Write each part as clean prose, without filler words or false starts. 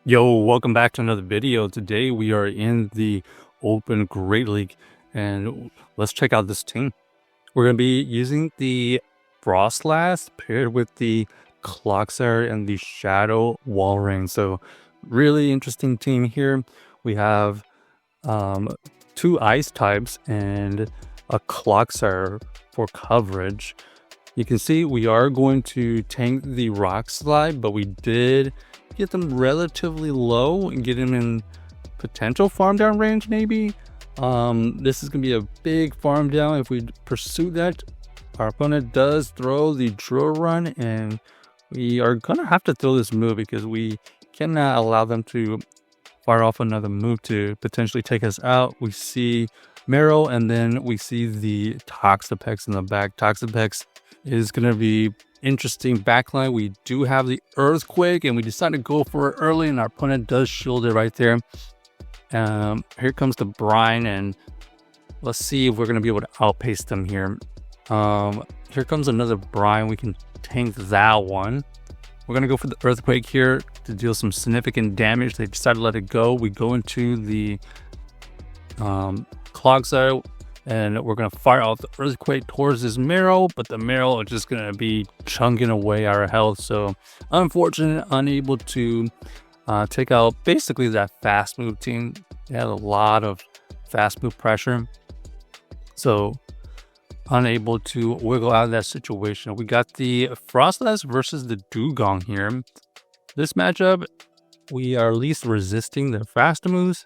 Yo, welcome back to another video. Today we are in the Open Great League and let's check out this team. We're going to be using the Froslass paired with the Clodsire and the Shadow Walrein. So really interesting team here. We have two ice types and a Clodsire for coverage. You can see we are going to tank the Rock Slide, but we did get them relatively low and get them in potential farm down range maybe. This is gonna be a big farm down if we pursue that. Our opponent does throw the drill run and we are gonna have to throw this move because we cannot allow them to fire off another move to potentially take us out. We see Marrow and then we see the Toxapex in the back. Toxapex is gonna be interesting backline. We do have the Earthquake and we decided to go for it early and our opponent does shield it right there. Here comes the Brine and let's see if we're going to be able to outpace them here. Here comes another Brine. We can tank that one. We're going to go for the Earthquake here to deal some significant damage. They decided to let it go. We go into the Clodsire and we're going to fire off the Earthquake towards this Marrow, but the Marrow is just going to be chunking away our health. So unfortunate, unable to take out basically that fast move team. They had a lot of fast move pressure. So unable to wiggle out of that situation. We got the Froslass versus the Dugong here. This matchup, we are at least resisting the fast moves.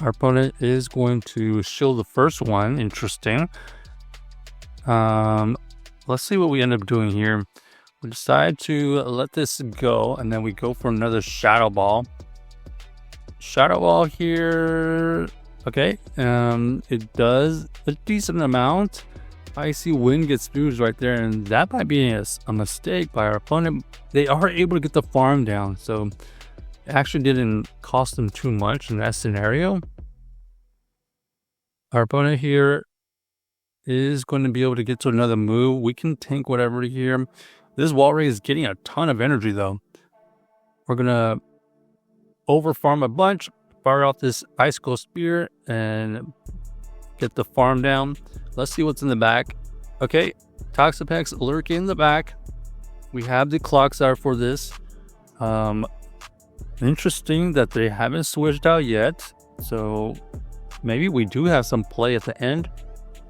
Our opponent is going to shield the first one. Interesting. Let's see what we end up doing here. We decide to let this go, and then we go for another Shadow Ball. Shadow Ball here. Okay. It does a decent amount. Icy Wind gets fused right there, and that might be a mistake by our opponent. They are able to get the farm down, so it actually didn't cost them too much in that scenario. Our opponent here is going to be able to get to another move. We can tank whatever here. This Walrein is getting a ton of energy though. We're going to overfarm a bunch, fire off this Icicle Spear and get the farm down. Let's see what's in the back. Okay, Toxapex lurking in the back. We have the Clodsire for this. Interesting that they haven't switched out yet, so maybe we do have some play at the end.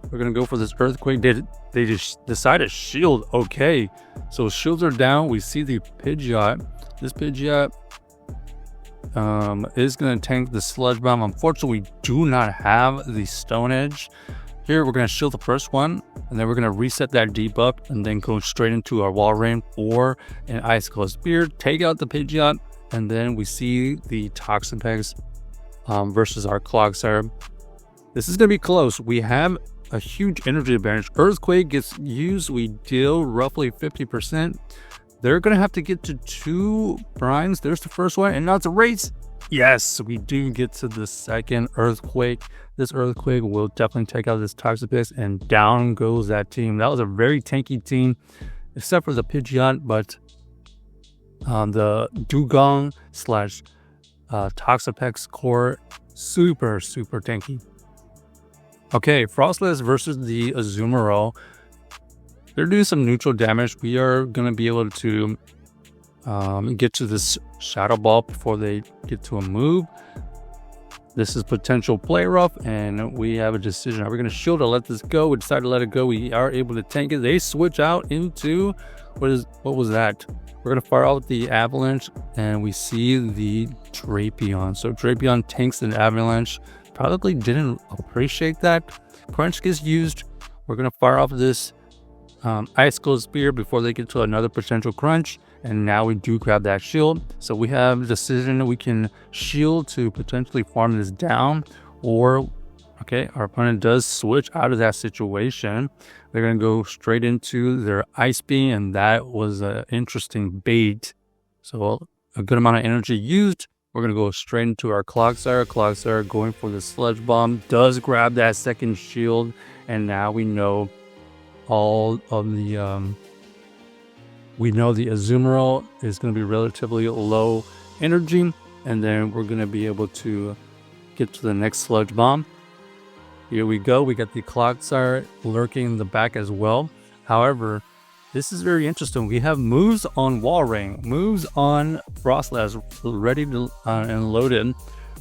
We're gonna go for this Earthquake. They just decided shield. Okay, so shields are down. We see the Pidgeot. This Pidgeot is gonna tank the Sludge Bomb. Unfortunately, we do not have the Stone Edge. Here we're gonna shield the first one, and then we're gonna reset that debuff, and then go straight into our Walrein for an Icicle Spear. Take out the Pidgeot. And then we see the Toxapex versus our Clodsire. This is going to be close. We have a huge energy advantage. Earthquake gets used. We deal roughly 50%. They're going to have to get to 2 Brines. There's the first one. And now it's a race. Yes, we do get to the second Earthquake. This Earthquake will definitely take out this Toxapex. And down goes that team. That was a very tanky team, except for the Pidgeot. But the Dugong slash Toxapex core, super tanky. Okay, Froslass versus the Azumarill. They're doing some neutral damage. We are going to be able to get to this Shadow Ball before they get to a move. This is potential play rough, and we have a decision. Are we going to shield or let this go? We decided to let it go. We are able to tank it. They switch out into what was that? We're going to fire out the Avalanche, and we see the Drapion. So Drapion tanks an Avalanche. Probably didn't appreciate that. Crunch gets used. We're going to fire off this Icicle Spear before they get to another potential Crunch. And now we do grab that shield. So we have a decision. We can shield to potentially farm this down, or okay, our opponent does switch out of that situation. They're going to go straight into their Ice Beam, and that was an interesting bait. So a good amount of energy used. We're going to go straight into our Clodsire. Clodsire going for the Sludge Bomb. Does grab that second shield, and now we know all of the we know the Azumarill is going to be relatively low energy, and then we're going to be able to get to the next Sludge Bomb. Here we go. We got the Clodsire lurking in the back as well. However, this is very interesting. We have moves on Walrein, moves on Froslass ready to and loaded.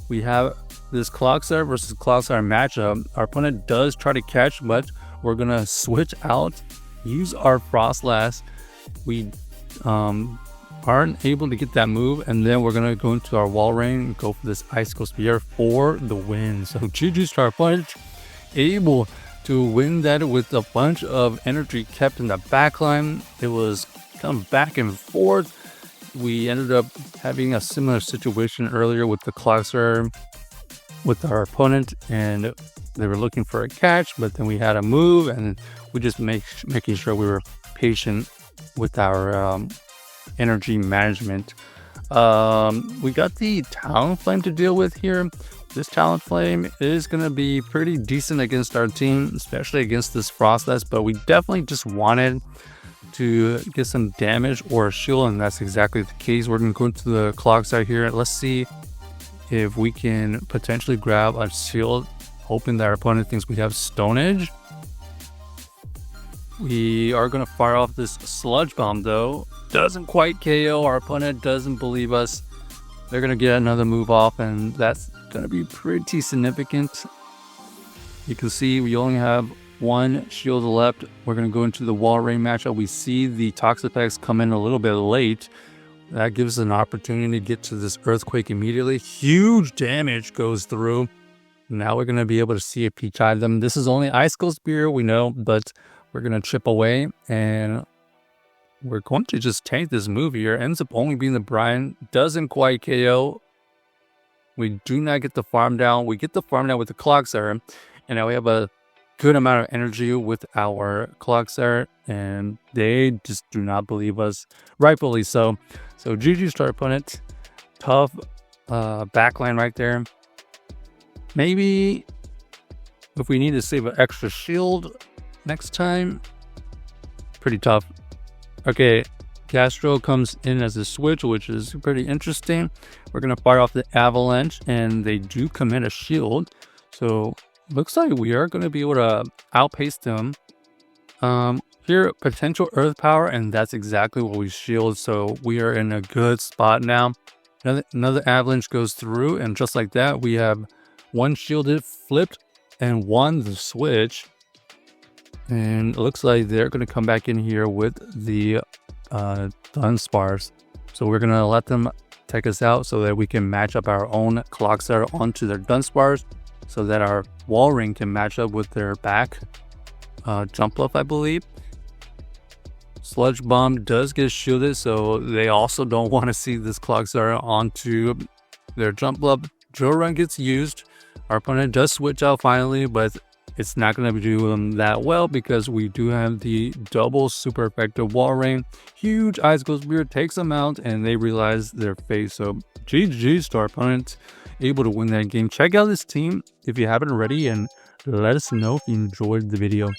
We have this Clodsire versus Clodsire matchup. Our opponent does try to catch, but we're going to switch out, use our Froslass. We aren't able to get that move, and then we're going to go into our Walrein and go for this Icicle Spear for the win. So GG's to our opponent, able to win that with a bunch of energy kept in the backline. It was kind of back and forth. We ended up having a similar situation earlier with the Clodsire with our opponent, and they were looking for a catch, but then we had a move, and we just making sure we were patient with our energy management. We got the Talonflame to deal with here. This Talonflame is going to be pretty decent against our team, especially against this Froslass, but we definitely just wanted to get some damage or a shield, and that's exactly the case. We're going to go into the Clodsire here. Let's see if we can potentially grab a shield, hoping that our opponent thinks we have Stone Edge. We are going to fire off this Sludge Bomb, though. Doesn't quite KO. Our opponent doesn't believe us. They're going to get another move off, and that's going to be pretty significant. You can see we only have one shield left. We're going to go into the Walrein matchup. We see the Toxapex come in a little bit late. That gives us an opportunity to get to this Earthquake immediately. Huge damage goes through. Now we're going to be able to see a Peach item. This is only Icicle Spear, we know, but we're going to chip away, and we're going to just tank this move here. Ends up only being the Brine. Doesn't quite KO. We do not get the farm down. We get the farm down with the Clodsire, and now we have a good amount of energy with our Clodsire, and they just do not believe us. Rightfully so. So GG's to our opponent. Tough backline right there. Maybe if we need to save an extra shield next time. Pretty tough. Okay, Castro comes in as a switch, which is pretty interesting. We're going to fire off the Avalanche, and they do commit a shield. So looks like we are going to be able to outpace them. Here, potential Earth Power, and that's exactly what we shield. So we are in a good spot now. Another Avalanche goes through, and just like that, we have one shielded, flipped, and won the switch. And it looks like they're going to come back in here with the Dunsparce. So we're going to let them take us out so that we can match up our own Clodsire onto their Dunsparce, so that our Walrein can match up with their back jump up, I believe. Sludge Bomb does get shielded, so they also don't want to see this Clodsire onto their jump up. Drill Run gets used. Our opponent does switch out finally, but it's not going to do them that well because we do have the double super effective Walrein. Huge Icicle Spear takes them out, and they realize their fate. So GG's to our opponent, able to win that game. Check out this team if you haven't already, and let us know if you enjoyed the video.